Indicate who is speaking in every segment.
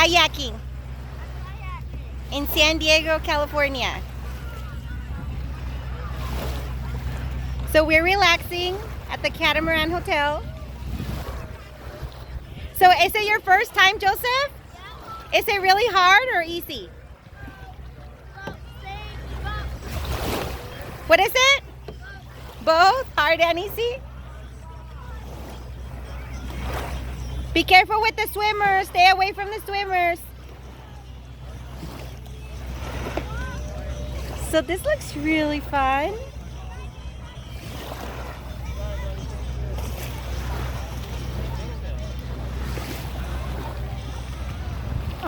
Speaker 1: kayaking in San Diego, California. So we're relaxing at the Catamaran Hotel. So is it your first time, Joseph? Yeah. Is it really hard or easy? What is it? Both? Hard and easy? Be careful with the swimmers. Stay away from the swimmers. So this looks really fun.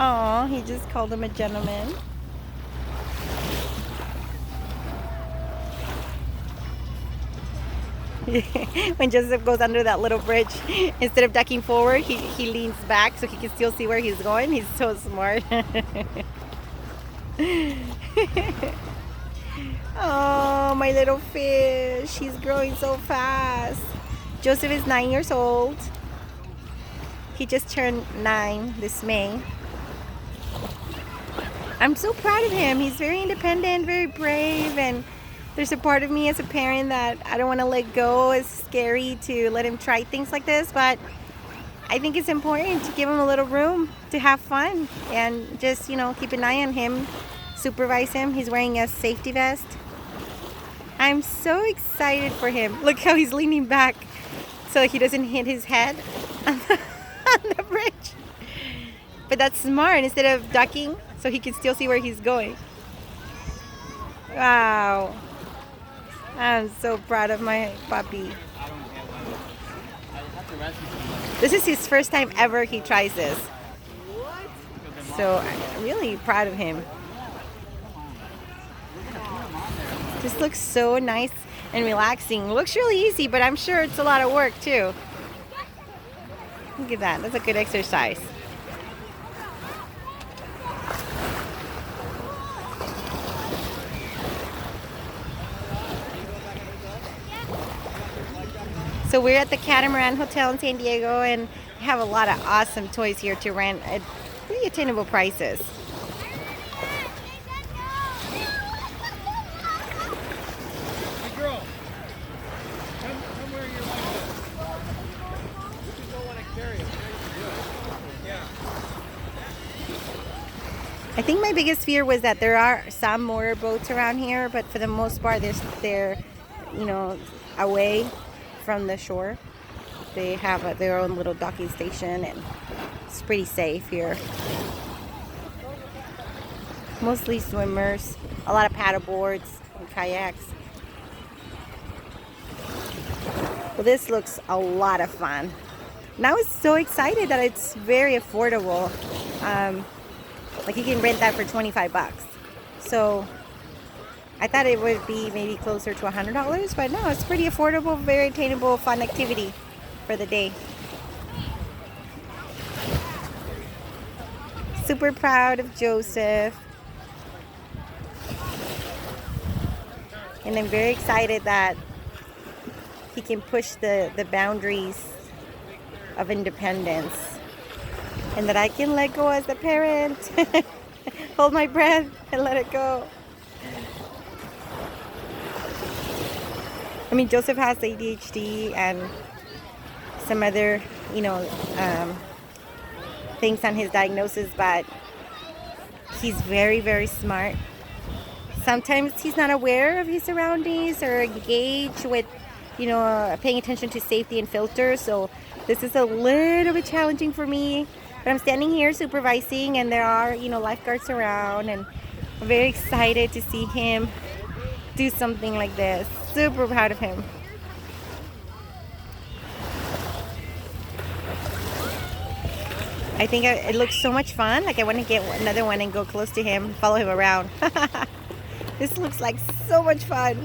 Speaker 1: Oh, he just called him a gentleman. When Joseph goes under that little bridge, instead of ducking forward, he leans back so he can still see where he's going. He's so smart. Oh, my little fish. He's growing so fast. Joseph is 9 years old. He just turned 9 this May. I'm so proud of him. He's very independent, very brave, and there's a part of me as a parent that I don't want to let go. It's scary to let him try things like this, but I think it's important to give him a little room to have fun and just, keep an eye on him, supervise him. He's wearing a safety vest. I'm so excited for him. Look how he's leaning back so he doesn't hit his head on the bridge. But that's smart, instead of ducking, so he can still see where he's going. Wow. I'm so proud of my puppy. This is his first time ever he tries this. So I'm really proud of him. This looks so nice and relaxing. It looks really easy, but I'm sure it's a lot of work too. Look at that. That's a good exercise. So we're at the Catamaran Hotel in San Diego, and we have a lot of awesome toys here to rent at pretty attainable prices.
Speaker 2: Hey girl, come where you're like. You can go when I carry it. Yeah.
Speaker 1: I think my biggest fear was that there are some motor boats around here, but for the most part, they're away from the shore. They have their own little docking station, and it's pretty safe here. Mostly swimmers, a lot of paddle boards and kayaks. Well, this looks a lot of fun. And I was so excited that it's very affordable. Like you can rent that for $25. So I thought it would be maybe closer to $100, but no, it's pretty affordable, very attainable, fun activity for the day. Super proud of Joseph. And I'm very excited that he can push the boundaries of independence, and that I can let go as a parent. Hold my breath and let it go. I mean, Joseph has ADHD and some other, things on his diagnosis, but he's very, very smart. Sometimes he's not aware of his surroundings or engaged with, paying attention to safety and filters. So this is a little bit challenging for me. But I'm standing here supervising, and there are, lifeguards around, and I'm very excited to see him do something like this. Super proud of him. I think it looks so much fun. Like I want to get another one and go close to him, follow him around. This looks like so much fun.